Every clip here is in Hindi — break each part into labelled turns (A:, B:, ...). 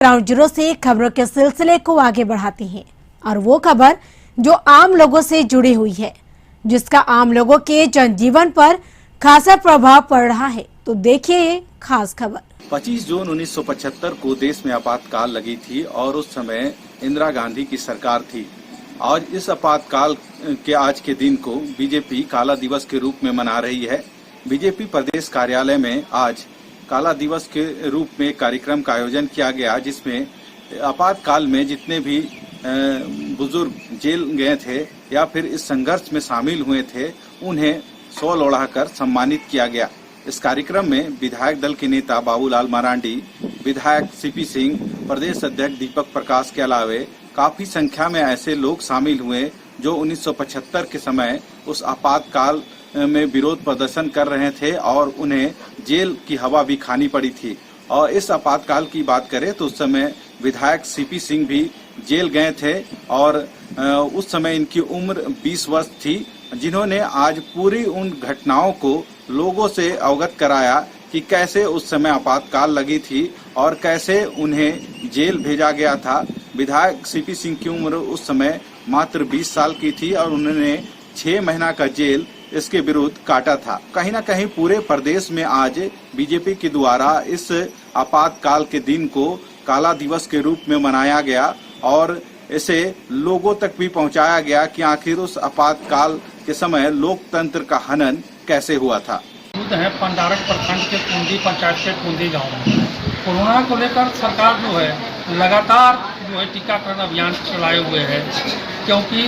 A: ग्राउंड जीरो से खबरों के सिलसिले को आगे बढ़ाते हैं और वो खबर जो आम लोगों से जुड़ी हुई है, जिसका आम लोगों के जनजीवन पर खासा प्रभाव पड़ रहा है। तो देखिए ये खास खबर।
B: 25 जून 1975 को देश में आपातकाल लगी थी और उस समय इंदिरा गांधी की सरकार थी। आज इस आपातकाल के आज के दिन को बीजेपी काला दिवस के रूप में मना रही है। बीजेपी प्रदेश कार्यालय में आज काला दिवस के रूप में कार्यक्रम का आयोजन किया गया, जिसमें आपातकाल में जितने भी बुजुर्ग जेल गए थे या फिर इस संघर्ष में शामिल हुए थे, उन्हें शॉल ओढ़ाकर सम्मानित किया गया। इस कार्यक्रम में विधायक दल के नेता बाबूलाल मरांडी, विधायक सीपी सिंह, प्रदेश अध्यक्ष दीपक प्रकाश के अलावे काफी संख्या में ऐसे लोग शामिल हुए जो 1975 के समय उस आपातकाल में विरोध प्रदर्शन कर रहे थे और उन्हें जेल की हवा भी खानी पड़ी थी। और इस आपातकाल की बात करें तो उस समय विधायक सीपी सिंह भी जेल गए थे और उस समय इनकी उम्र 20 वर्ष थी, जिन्होंने आज पूरी उन घटनाओं को लोगों से अवगत कराया कि कैसे उस समय आपातकाल लगी थी और कैसे उन्हें जेल भेजा गया था। विधायक सीपी सिंह की उम्र उस समय मात्र 20 साल की थी और उन्होंने 6 महीना का जेल इसके विरुद्ध काटा था। कहीं न कहीं पूरे प्रदेश में आज बीजेपी के द्वारा इस आपातकाल के दिन को काला दिवस के रूप में मनाया गया और इसे लोगों तक भी पहुंचाया गया कि आखिर उस आपातकाल के समय लोकतंत्र का हनन कैसे हुआ था।
C: है पंडारक प्रखंड के कुंदी पंचायत के कुंदी गांव में कोरोना को लेकर सरकार जो है लगातार टीकाकरण अभियान चलाए हुए है, क्योंकि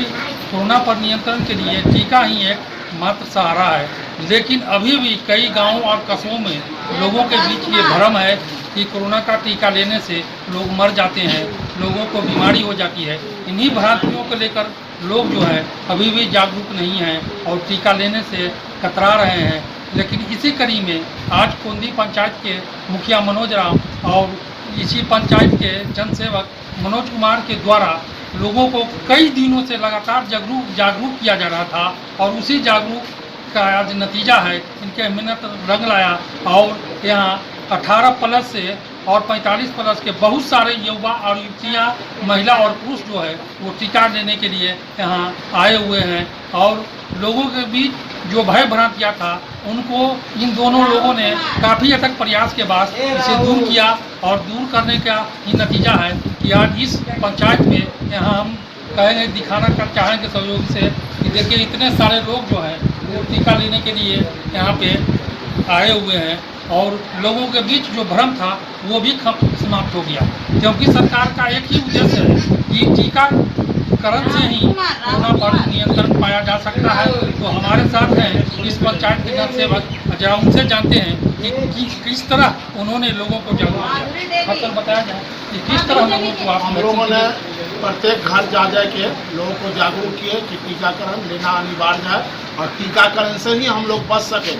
C: कोरोना पर नियंत्रण के लिए टीका ही एक मात्र सहारा है। लेकिन अभी भी कई गांवों और कस्बों में लोगों के बीच ये भ्रम है कि कोरोना का टीका लेने से लोग मर जाते हैं, लोगों को बीमारी हो जाती है। इन्हीं भ्रांतियों को लेकर लोग जो है अभी भी जागरूक नहीं हैं और टीका लेने से कतरा रहे हैं। लेकिन इसी कड़ी में आज कुंदी पंचायत के मुखिया मनोज राम और इसी पंचायत के जनसेवक मनोज कुमार के द्वारा लोगों को कई दिनों से लगातार जागरूक किया जा रहा था और उसी जागरूक का आज नतीजा है। इनके मेहनत रंग लाया और यहाँ 18 प्लस से और 45 प्लस के बहुत सारे युवा और युवतियाँ, महिला और पुरुष जो है वो टीका लेने के लिए यहाँ आए हुए हैं और लोगों के बीच जो भय भ्रांतियाँ था उनको इन दोनों लोगों ने काफ़ी हद तक प्रयास के बाद इसे दूर किया और दूर करने का ही नतीजा है कि आज इस पंचायत में यहाँ हम कहेंगे दिखाना कर चाहेंगे सहयोग से कि देखिए इतने सारे लोग जो हैं वो टीका लेने के लिए यहाँ पे आए हुए हैं और लोगों के बीच जो भ्रम था वो भी समाप्त हो गया, क्योंकि सरकार का एक ही उद्देश्य है कि टीकाकरण से ही कोरोना पर नियंत्रण पाया जा सकता है। तो हमारे साथ हैं इस पंचायत के जनसेवक, जरा उनसे जानते हैं कि किस तरह उन्होंने लोगों को जागरूक किया। मतलब बताया जाए कि किस तरह लोगों को
D: हम लोगों ने प्रत्येक घर जा के लोगों को जागरूक किए कि टीकाकरण लेना अनिवार्य है और टीकाकरण से ही हम लोग बच सके।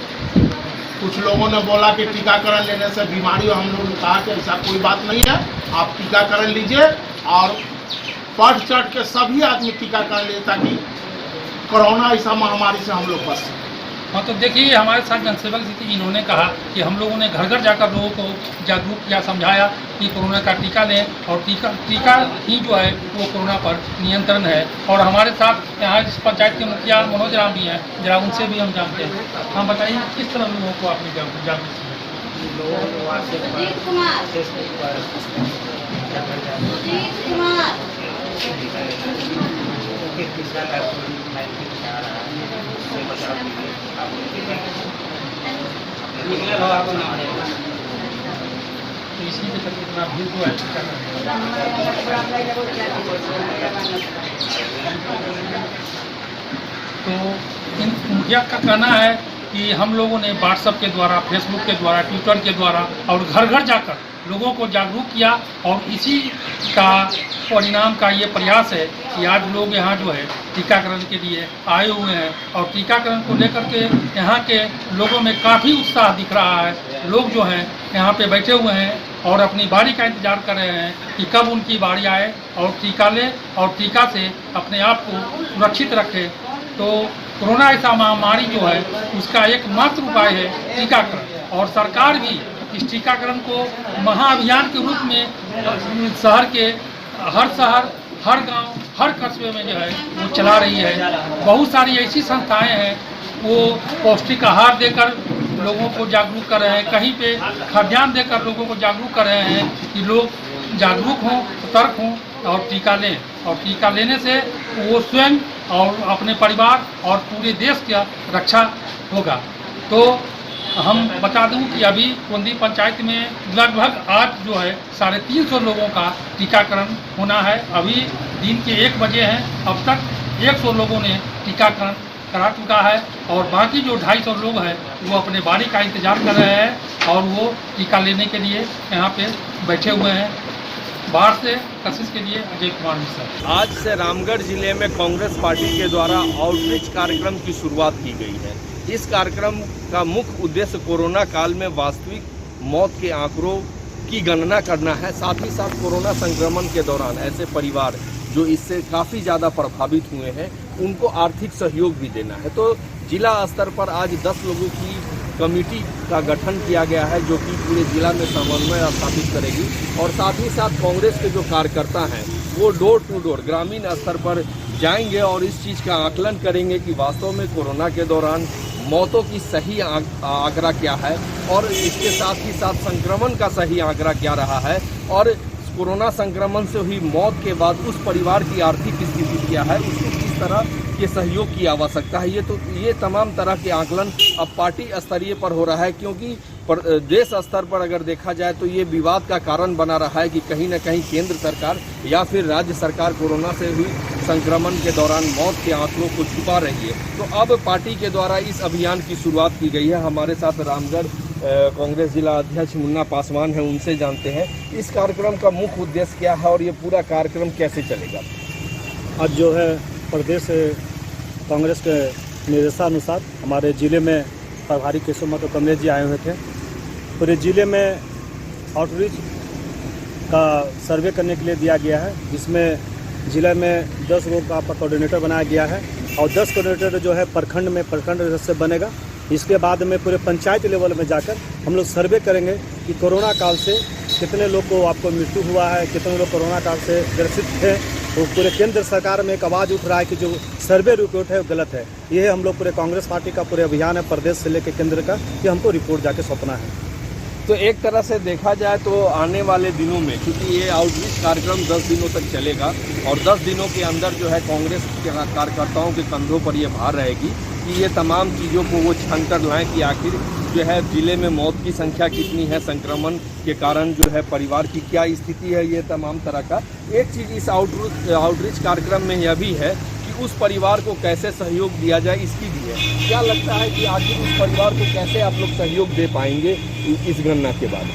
D: कुछ लोगों ने बोला कि टीकाकरण लेने से बीमारी हो, हम लोगों ने कहा कि ऐसा कोई बात नहीं है, आप टीकाकरण लीजिए और बढ़ चढ़ के सभी आदमी टीकाकरण ले ताकि कोरोना ऐसा महामारी से हम लोग बच सकें।
C: हाँ, तो देखिए हमारे साथ जनसेवक जी थी, इन्होंने कहा कि हम लोगों ने घर घर जाकर लोगों को जागरूक किया, समझाया कि कोरोना का टीका लें और टीका ही जो है वो कोरोना पर नियंत्रण है। और हमारे साथ यहाँ इस पंचायत के मुखिया मनोज राम भी हैं, जरा उनसे भी हम जानते हैं। हम बताइए किस तरह लोगों को आपने जागरूक तो इसी के चलते इतना भीड़ को है। तो इन मुखिया का कहना है कि हम लोगों ने व्हाट्सएप के द्वारा, फेसबुक के द्वारा, ट्विटर के द्वारा और घर घर जाकर लोगों को जागरूक किया और इसी का परिणाम का ये प्रयास है कि आज लोग यहाँ जो है टीकाकरण के लिए आए हुए हैं और टीकाकरण को लेकर के यहाँ के लोगों में काफ़ी उत्साह दिख रहा है। लोग जो हैं यहाँ पे बैठे हुए हैं और अपनी बारी का इंतजार कर रहे हैं कि कब उनकी बारी आए और टीका लें और टीका से अपने आप को सुरक्षित रखें। तो कोरोना ऐसा महामारी जो है उसका एकमात्र उपाय है टीकाकरण और सरकार भी इस टीकाकरण को महाअभियान के रूप में शहर के हर गांव, हर कस्बे में जो है वो चला रही है। बहुत सारी ऐसी संस्थाएं हैं वो पौष्टिक आहार देकर लोगों को जागरूक कर रहे हैं, कहीं पे खाद्यान्न देकर लोगों को जागरूक कर रहे हैं कि लोग जागरूक हों, सतर्क हों और टीका लें। और टीका लेने से वो स्वयं और अपने परिवार और पूरे देश की रक्षा होगा। तो हम बता दूं कि अभी कुंदी पंचायत में लगभग आज जो है 350 लोगों का टीकाकरण होना है। अभी दिन के 1 बजे हैं, अब तक 100 लोगों ने टीकाकरण करा चुका है और बाकी जो 250 लोग हैं वो अपने बारी का इंतजार कर रहे हैं और वो टीका लेने के लिए यहाँ पे बैठे हुए हैं। बाहर से कशिश के लिए अजय कुमार मिश्रा।
E: आज से रामगढ़ जिले में कांग्रेस पार्टी के द्वारा आउटरीच कार्यक्रम की शुरुआत की गई है। इस कार्यक्रम का मुख्य उद्देश्य कोरोना काल में वास्तविक मौत के आंकड़ों की गणना करना है। साथ ही साथ कोरोना संक्रमण के दौरान ऐसे परिवार जो इससे काफ़ी ज़्यादा प्रभावित हुए हैं उनको आर्थिक सहयोग भी देना है। तो जिला स्तर पर आज 10 लोगों की कमेटी का गठन किया गया है जो कि पूरे जिला में समन्वय स्थापित करेगी और साथ ही साथ कांग्रेस के जो कार्यकर्ता हैं वो डोर टू डोर ग्रामीण स्तर पर जाएंगे और इस चीज़ का आकलन करेंगे कि वास्तव में कोरोना के दौरान मौतों की सही आंकड़ा क्या है और इसके साथ ही साथ संक्रमण का सही आंकड़ा क्या रहा है और कोरोना संक्रमण से हुई मौत के बाद उस परिवार की आर्थिक स्थिति क्या है, उसको किस तरह के सहयोग की आवश्यकता है। ये तमाम तरह के आकलन अब पार्टी स्तरीय पर हो रहा है क्योंकि देश स्तर पर अगर देखा जाए तो ये विवाद का कारण बना रहा है कि कहीं न कहीं केंद्र सरकार या फिर राज्य सरकार कोरोना से हुई संक्रमण के दौरान मौत के आंकड़ों को छुपा रही है। तो अब पार्टी के द्वारा इस अभियान की शुरुआत की गई है। हमारे साथ रामगढ़ कांग्रेस जिला अध्यक्ष मुन्ना पासवान हैं, उनसे जानते हैं इस कार्यक्रम का मुख्य उद्देश्य क्या है और ये पूरा कार्यक्रम कैसे चलेगा।
F: आज जो है प्रदेश कांग्रेस के निर्देशानुसार हमारे जिले में प्रभारी केशव महतो कमलेश जी आए हुए थे। पूरे जिले में आउटरीच का सर्वे करने के लिए दिया गया है जिसमें जिले में 10 लोगों का कोऑर्डिनेटर बनाया गया है और 10 कोऑर्डिनेटर जो है प्रखंड से बनेगा। इसके बाद में पूरे पंचायत लेवल में जाकर हम लोग सर्वे करेंगे कि कोरोना काल से कितने लोग को आपको मृत्यु हुआ है, कितने लोग कोरोना काल से ग्रसित थे। तो पूरे केंद्र सरकार में एक आवाज़ उठ रहा है कि जो सर्वे रिपोर्ट है वो गलत है। ये हम लोग पूरे कांग्रेस पार्टी का पूरे अभियान है प्रदेश से लेकर केंद्र का कि हमको रिपोर्ट जाके सौंपना है।
E: तो एक तरह से देखा जाए तो आने वाले दिनों में क्योंकि ये आउटरीच कार्यक्रम 10 दिनों तक चलेगा और 10 दिनों के अंदर जो है कांग्रेस के कार्यकर्ताओं के कंधों पर ये भार रहेगी कि ये तमाम चीज़ों को वो छान कर लाएँ कि आखिर जो है जिले में मौत की संख्या कितनी है, संक्रमण के कारण जो है परिवार की क्या स्थिति है, ये तमाम तरह का। एक चीज़ इस आउटरीच कार्यक्रम में यह भी है कि उस परिवार को कैसे सहयोग दिया जाए इसकी भी है। क्या लगता है कि आखिर उस परिवार को कैसे आप लोग सहयोग दे पाएंगे इस गणना के बाद?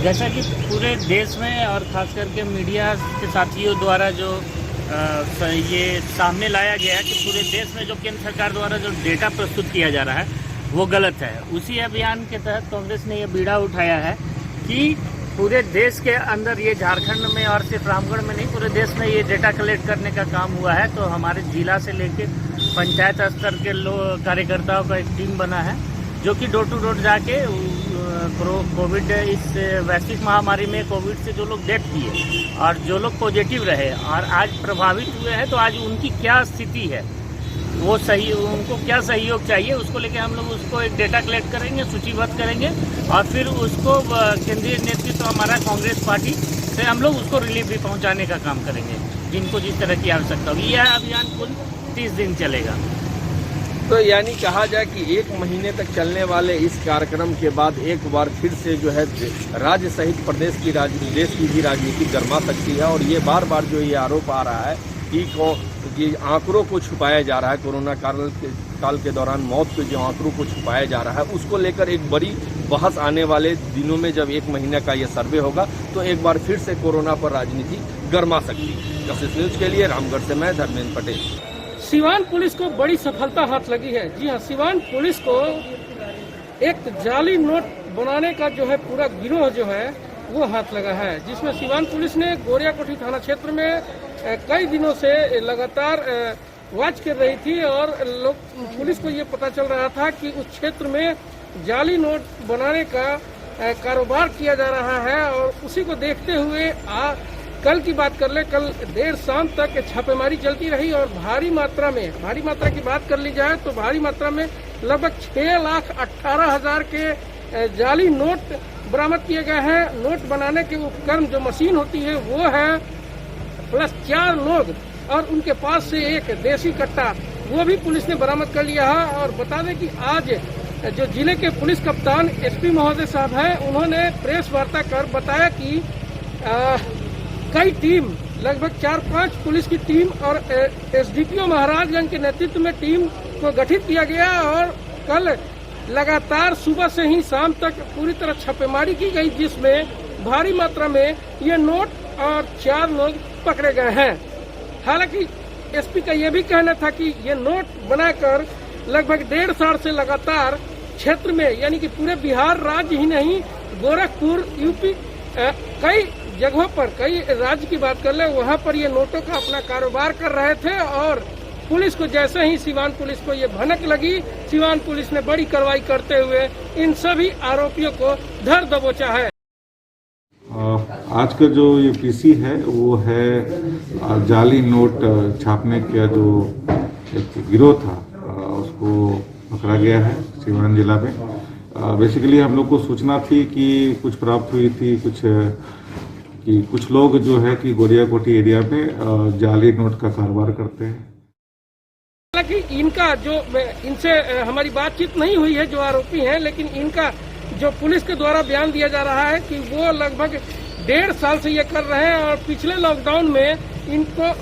G: जैसा कि पूरे देश में और ख़ास करके मीडिया के साथियों द्वारा जो ये सामने लाया गया है कि पूरे देश में जो केंद्र सरकार द्वारा जो डेटा प्रस्तुत किया जा रहा है वो गलत है। उसी अभियान के तहत कांग्रेस ने ये बीड़ा उठाया है कि पूरे देश के अंदर ये झारखंड में और सिर्फ रामगढ़ में नहीं पूरे देश में ये डेटा कलेक्ट करने का काम हुआ है। तो हमारे जिला से लेके पंचायत स्तर के लोग कार्यकर्ताओं का एक टीम बना है जो कि डोर टू डोर जाके कोविड इस वैश्विक महामारी में कोविड से जो लोग डेथ किए और जो लोग पॉजिटिव रहे और आज प्रभावित हुए हैं तो आज उनकी क्या स्थिति है, वो सही उनको क्या सहयोग चाहिए उसको लेके हम लोग उसको एक डेटा कलेक्ट करेंगे, सूचीबद्ध करेंगे और फिर उसको केंद्रीय नेतृत्व हमारा कांग्रेस पार्टी से हम लोग उसको रिलीफ भी पहुंचाने का काम करेंगे जिनको जिस तरह की आवश्यकता होगी। यह अभियान कुल 30 दिन चलेगा।
E: तो यानी कहा जाए कि 1 महीने तक चलने वाले इस कार्यक्रम के बाद एक बार फिर से जो है राज्य सहित प्रदेश की देश की भी राजनीति गर्मा सकती है और ये बार बार जो ये आरोप आ रहा है कि आंकड़ों को छुपाया जा रहा है, कोरोना काल के दौरान मौत के जो आंकड़ों को छुपाया जा रहा है उसको लेकर एक बड़ी बहस आने वाले दिनों में जब 1 महीने का ये सर्वे होगा तो एक बार फिर से कोरोना पर राजनीति गर्मा सकती है। कशिश न्यूज के लिए रामगढ़ से मैं धर्मेंद्र पटेल।
C: सिवान पुलिस को बड़ी सफलता हाथ लगी है। जी हाँ, सिवान पुलिस को एक जाली नोट बनाने का जो है पूरा गिरोह जो है वो हाथ लगा है, जिसमें सिवान पुलिस ने गोरियाकोठी थाना क्षेत्र में कई दिनों से लगातार वॉच कर रही थी और पुलिस को ये पता चल रहा था कि उस क्षेत्र में जाली नोट बनाने का कारोबार किया जा रहा है। और उसी को देखते हुए कल की बात कर ले, कल देर शाम तक छापेमारी चलती रही और भारी मात्रा की बात कर ली जाए तो भारी मात्रा में लगभग 6,18,000 के जाली नोट बरामद किए गए हैं। नोट बनाने के उपकरण जो मशीन होती है वो है, प्लस 4 लोग और उनके पास से एक देसी कट्टा वो भी पुलिस ने बरामद कर लिया है। और बता दें कि आज जो जिले के पुलिस कप्तान एसपी महोदय साहब हैं, उन्होंने प्रेस वार्ता कर बताया कि कई टीम, लगभग 4-5 पुलिस की टीम और एसडीपीओ महाराजगंज के नेतृत्व में टीम को गठित किया गया और कल लगातार सुबह से ही शाम तक पूरी तरह छापेमारी की गई, जिसमें भारी मात्रा में ये नोट और 4 लोग पकड़े गए हैं। हालांकि एसपी का यह भी कहना था कि ये नोट बनाकर लगभग 1.5 साल से लगातार क्षेत्र में, यानी कि पूरे बिहार राज्य ही नहीं, गोरखपुर, यूपी, कई जगहों पर, कई राज्य की बात कर ले, वहां पर ये नोटों का अपना कारोबार कर रहे थे। और पुलिस को जैसे ही सिवान पुलिस को ये भनक लगी, सिवान पुलिस ने बड़ी कार्रवाई करते हुए इन सभी आरोपियों को धर दबोचा है।
H: आज का जो ये पीसी है वो है जाली नोट छापने का जो एक गिरोह था, उसको पकड़ा गया है सिवान जिला में। बेसिकली हम लोग को सूचना थी कि कुछ प्राप्त हुई थी कि कुछ लोग जो है कि गोरियाकोटी एरिया में जाली नोट का कारोबार करते हैं।
C: हालांकि इनसे हमारी बातचीत नहीं हुई है जो आरोपी हैं, लेकिन इनका जो पुलिस के द्वारा बयान दिया जा रहा है कि वो लगभग 1.5 साल से ये कर रहे हैं और पिछले लॉकडाउन में इनको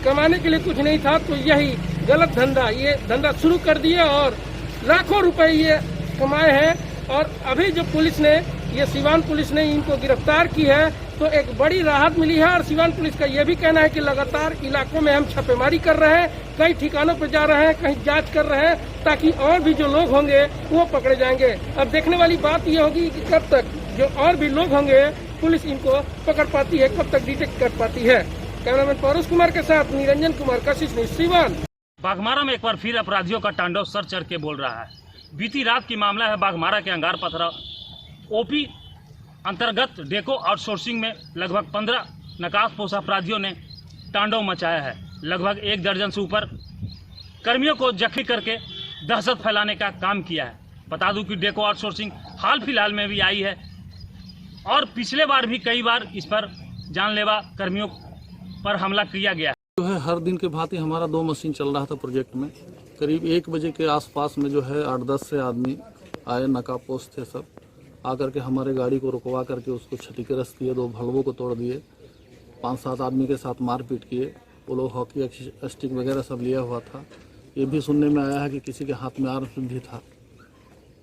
C: कमाने के लिए कुछ नहीं था तो यही गलत ये धंधा शुरू कर दिए और लाखों रुपए ये कमाए हैं। और अभी जो पुलिस ने, ये सिवान पुलिस ने इनको गिरफ्तार की है तो एक बड़ी राहत मिली है। और सिवान पुलिस का यह भी कहना है कि लगातार इलाकों में हम छापेमारी कर रहे हैं, कई ठिकानों पर जा रहे हैं, कहीं जांच कर रहे हैं, ताकि और भी जो लोग होंगे वो पकड़े जाएंगे। अब देखने वाली बात यह होगी कि कब तक जो और भी लोग होंगे पुलिस इनको पकड़ पाती है, कब तक डिटेक्ट कर पाती है। कैमरामैन परोस कुमार के साथ निरंजन कुमार, कशिश न्यूज़, सिवान।
G: बाघमारा में एक बार फिर अपराधियों का तांडव सर चढ़ के बोल रहा है। बीती रात की मामला है बाघमारा के अंगार पथरा ओपी अंतर्गत डेको आउटसोर्सिंग में लगभग 15 नकाबपोश अपराधियों ने तांडव मचाया है। लगभग 1 दर्जन से ऊपर कर्मियों को जख्मी करके दहशत फैलाने का काम किया है। बता दूं कि डेको आउटसोर्सिंग हाल फिलहाल में भी आई है और पिछले बार भी कई बार इस पर जानलेवा कर्मियों पर हमला किया गया है।
I: जो है हर दिन के भांति हमारा 2 मशीन चल रहा था प्रोजेक्ट में। करीब 1 बजे के आसपास में जो है 8-10 से आदमी आए, नकाबपोश थे सब, आकर के हमारे गाड़ी को रुकवा करके उसको क्षतिग्रस्त किए, 2 भलवों को तोड़ दिए, 5-7 आदमी के साथ मारपीट किए। वो लोग हॉकी स्टिक वगैरह सब लिया हुआ था। ये भी सुनने में आया है कि किसी के हाथ में आर्म भी था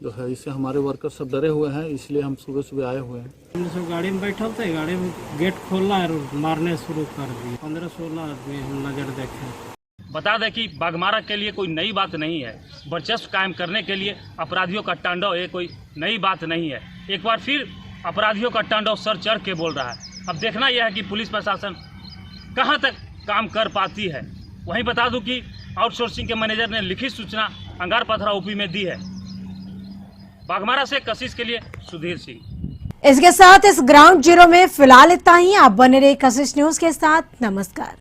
I: जो है। इससे हमारे वर्कर सब डरे हुए हैं, इसलिए हम सुबह आए हुए हैं।
J: हम सब गाड़ी में बैठल थे, गाड़ी में गेट खोलना और मारने शुरू कर दिए। 15-16 आदमी हम नजर देखे।
G: बता दें कि बाघमारा के लिए कोई नई बात नहीं है। वर्चस्व कायम करने के लिए अपराधियों का तांडव ये कोई नई बात नहीं है। एक बार फिर अपराधियों का तांडव सर चढ़ के बोल रहा है। अब देखना यह है कि पुलिस प्रशासन कहां तक काम कर पाती है। वहीं बता दूं कि आउटसोर्सिंग के मैनेजर ने लिखित सूचना अंगार पथरा ओपी में दी है। बाघमारा से कशिश के लिए सुधीर सिंह।
A: इसके साथ इस ग्राउंड जीरो में फिलहाल इतना ही। आप बने रहे कशिश न्यूज के साथ। नमस्कार।